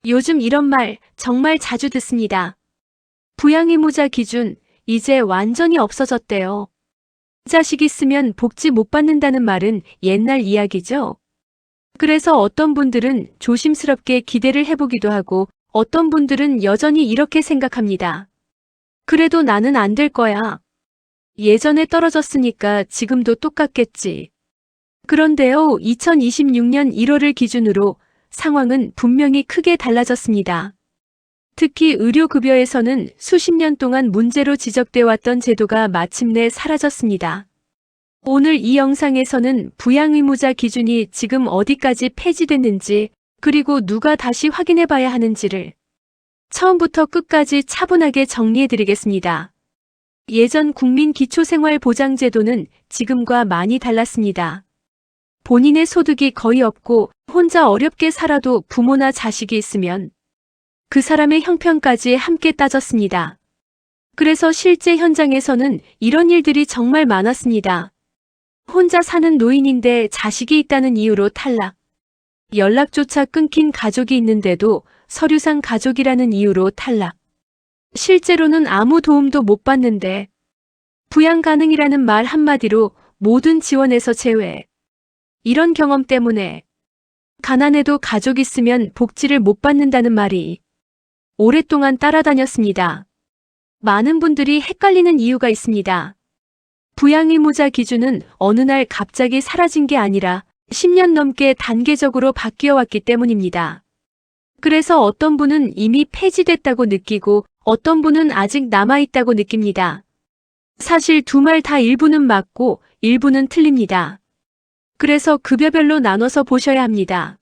요즘 이런 말 정말 자주 듣습니다. 부양의무자 기준 이제 완전히 없어졌대요. 자식 있으면 복지 못 받는다는 말은 옛날 이야기죠. 그래서 어떤 분들은 조심스럽게 기대를 해보기도 하고 어떤 분들은 여전히 이렇게 생각합니다. 그래도 나는 안 될 거야. 예전에 떨어졌으니까 지금도 똑같겠지. 그런데요, 2026년 1월을 기준으로 상황은 분명히 크게 달라졌습니다. 특히 의료급여에서는 수십 년 동안 문제로 지적돼 왔던 제도가 마침내 사라졌습니다. 오늘 이 영상에서는 부양의무자 기준이 지금 어디까지 폐지됐는지, 그리고 누가 다시 확인해 봐야 하는지를 처음부터 끝까지 차분하게 정리해 드리겠습니다. 예전 국민기초생활보장제도는 지금과 많이 달랐습니다. 본인의 소득이 거의 없고 혼자 어렵게 살아도 부모나 자식이 있으면 그 사람의 형편까지 함께 따졌습니다. 그래서 실제 현장에서는 이런 일들이 정말 많았습니다. 혼자 사는 노인인데 자식이 있다는 이유로 탈락. 연락조차 끊긴 가족이 있는데도 서류상 가족이라는 이유로 탈락. 실제로는 아무 도움도 못 받는데 부양 가능이라는 말 한마디로 모든 지원에서 제외. 이런 경험 때문에 가난해도 가족 있으면 복지를 못 받는다는 말이 오랫동안 따라다녔습니다. 많은 분들이 헷갈리는 이유가 있습니다. 부양의무자 기준은 어느 날 갑자기 사라진 게 아니라 10년 넘게 단계적으로 바뀌어 왔기 때문입니다. 그래서 어떤 분은 이미 폐지됐다고 느끼고 어떤 분은 아직 남아있다고 느낍니다. 사실 두 말 다 일부는 맞고 일부는 틀립니다. 그래서 급여별로 나눠서 보셔야 합니다.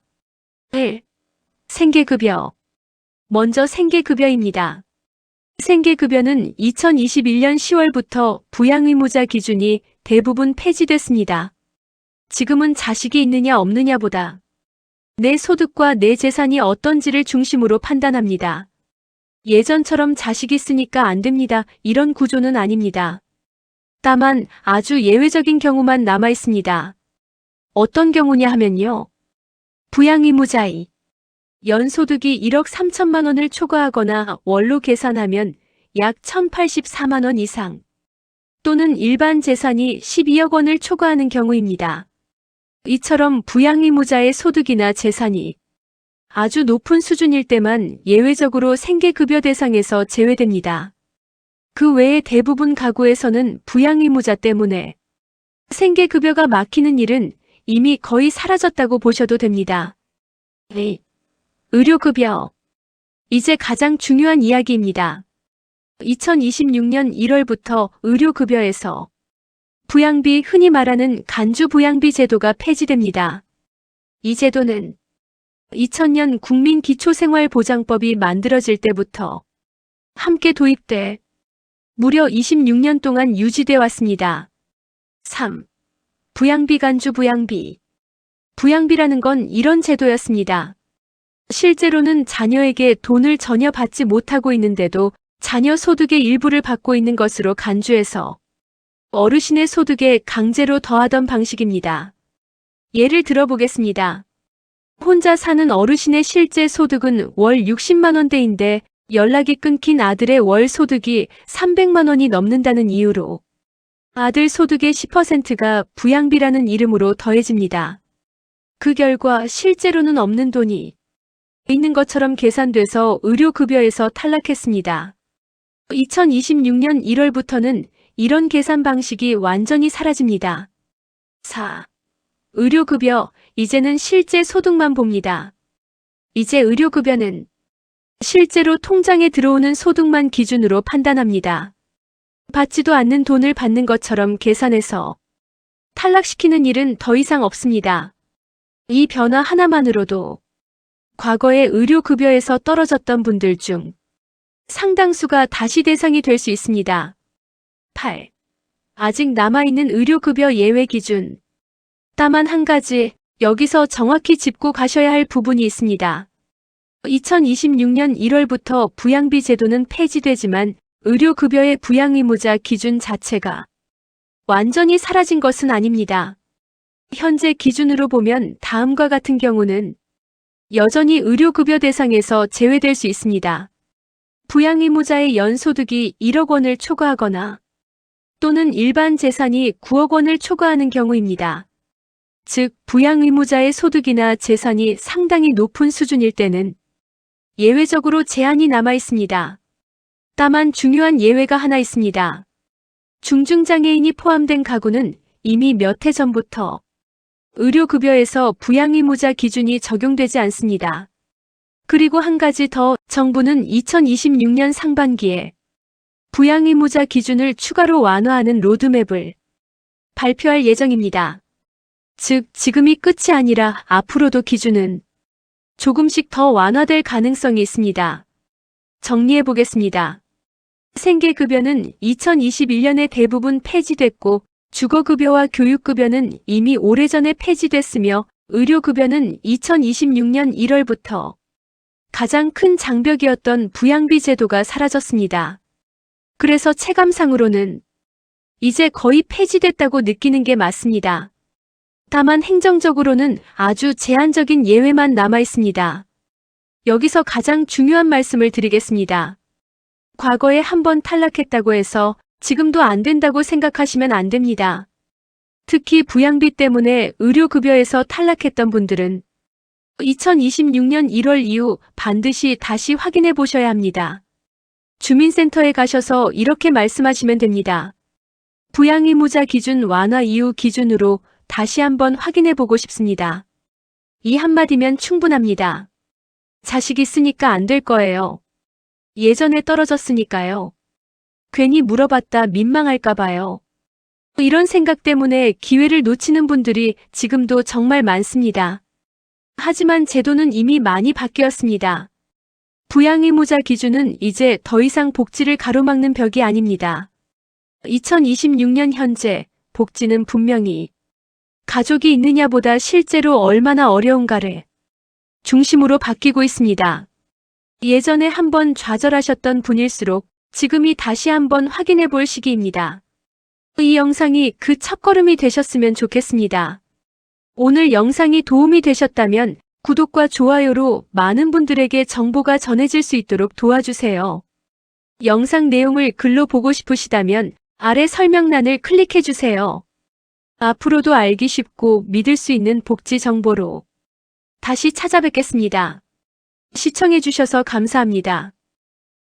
1. 생계급여. 먼저 생계급여입니다. 생계급여는 2021년 10월부터 부양의무자 기준이 대부분 폐지됐습니다. 지금은 자식이 있느냐 없느냐보다 내 소득과 내 재산이 어떤지를 중심으로 판단합니다. 예전처럼 자식이 있으니까 안 됩니다. 이런 구조는 아닙니다. 다만 아주 예외적인 경우만 남아 있습니다. 어떤 경우냐 하면요. 부양의무자의 연소득이 1억 3천만 원을 초과하거나 월로 계산하면 약 1,084만 원 이상 또는 일반 재산이 12억 원을 초과하는 경우입니다. 이처럼 부양의무자의 소득이나 재산이 아주 높은 수준일 때만 예외적으로 생계급여 대상에서 제외됩니다. 그 외에 대부분 가구에서는 부양의무자 때문에 생계급여가 막히는 일은 이미 거의 사라졌다고 보셔도 됩니다. 2. 의료급여. 이제 가장 중요한 이야기입니다. 2026년 1월부터 의료급여에서 부양비, 흔히 말하는 간주부양비 제도가 폐지됩니다. 이 제도는 2000년 국민기초생활보장법이 만들어질 때부터 함께 도입돼 무려 26년 동안 유지돼 왔습니다. 3. 부양비, 간주부양비. 부양비라는 건 이런 제도였습니다. 실제로는 자녀에게 돈을 전혀 받지 못하고 있는데도 자녀 소득의 일부를 받고 있는 것으로 간주해서 어르신의 소득에 강제로 더하던 방식입니다. 예를 들어보겠습니다. 혼자 사는 어르신의 실제 소득은 월 60만 원대인데 연락이 끊긴 아들의 월 소득이 300만 원이 넘는다는 이유로 아들 소득의 10%가 부양비라는 이름으로 더해집니다. 그 결과 실제로는 없는 돈이 있는 것처럼 계산돼서 의료급여에서 탈락했습니다. 2026년 1월부터는 이런 계산 방식이 완전히 사라집니다. 4. 의료급여, 이제는 실제 소득만 봅니다. 이제 의료급여는 실제로 통장에 들어오는 소득만 기준으로 판단합니다. 받지도 않는 돈을 받는 것처럼 계산해서 탈락시키는 일은 더 이상 없습니다. 이 변화 하나만으로도 과거에 의료급여에서 떨어졌던 분들 중 상당수가 다시 대상이 될 수 있습니다. 8. 아직 남아있는 의료급여 예외 기준. 다만 한 가지, 여기서 정확히 짚고 가셔야 할 부분이 있습니다. 2026년 1월부터 부양비 제도는 폐지되지만 의료급여의 부양의무자 기준 자체가 완전히 사라진 것은 아닙니다. 현재 기준으로 보면 다음과 같은 경우는 여전히 의료급여 대상에서 제외될 수 있습니다. 부양의무자의 연소득이 1억 원을 초과하거나 또는 일반 재산이 9억 원을 초과하는 경우입니다. 즉, 부양의무자의 소득이나 재산이 상당히 높은 수준일 때는 예외적으로 제한이 남아 있습니다. 다만 중요한 예외가 하나 있습니다. 중증장애인이 포함된 가구는 이미 몇 해 전부터 의료급여에서 부양의무자 기준이 적용되지 않습니다. 그리고 한 가지 더, 정부는 2026년 상반기에 부양의무자 기준을 추가로 완화하는 로드맵을 발표할 예정입니다. 즉, 지금이 끝이 아니라 앞으로도 기준은 조금씩 더 완화될 가능성이 있습니다. 정리해 보겠습니다. 생계급여는 2021년에 대부분 폐지됐고, 주거급여와 교육급여는 이미 오래전에 폐지됐으며, 의료급여는 2026년 1월부터 가장 큰 장벽이었던 부양비 제도가 사라졌습니다. 그래서 체감상으로는 이제 거의 폐지됐다고 느끼는 게 맞습니다. 다만 행정적으로는 아주 제한적인 예외만 남아 있습니다. 여기서 가장 중요한 말씀을 드리겠습니다. 과거에 한번 탈락했다고 해서 지금도 안 된다고 생각하시면 안 됩니다. 특히 부양비 때문에 의료급여에서 탈락했던 분들은 2026년 1월 이후 반드시 다시 확인해 보셔야 합니다. 주민센터에 가셔서 이렇게 말씀하시면 됩니다. 부양의무자 기준 완화 이후 기준으로 다시 한번 확인해 보고 싶습니다. 이 한마디면 충분합니다. 자식 있으니까 안 될 거예요. 예전에 떨어졌으니까요. 괜히 물어봤다 민망할까 봐요. 이런 생각 때문에 기회를 놓치는 분들이 지금도 정말 많습니다. 하지만 제도는 이미 많이 바뀌었습니다. 부양의무자 기준은 이제 더 이상 복지를 가로막는 벽이 아닙니다. 2026년 현재 복지는 분명히 가족이 있느냐보다 실제로 얼마나 어려운가를 중심으로 바뀌고 있습니다. 예전에 한번 좌절하셨던 분일수록 지금이 다시 한번 확인해 볼 시기입니다. 이 영상이 그 첫걸음이 되셨으면 좋겠습니다. 오늘 영상이 도움이 되셨다면 구독과 좋아요로 많은 분들에게 정보가 전해질 수 있도록 도와주세요. 영상 내용을 글로 보고 싶으시다면 아래 설명란을 클릭해주세요. 앞으로도 알기 쉽고 믿을 수 있는 복지 정보로 다시 찾아뵙겠습니다. 시청해주셔서 감사합니다.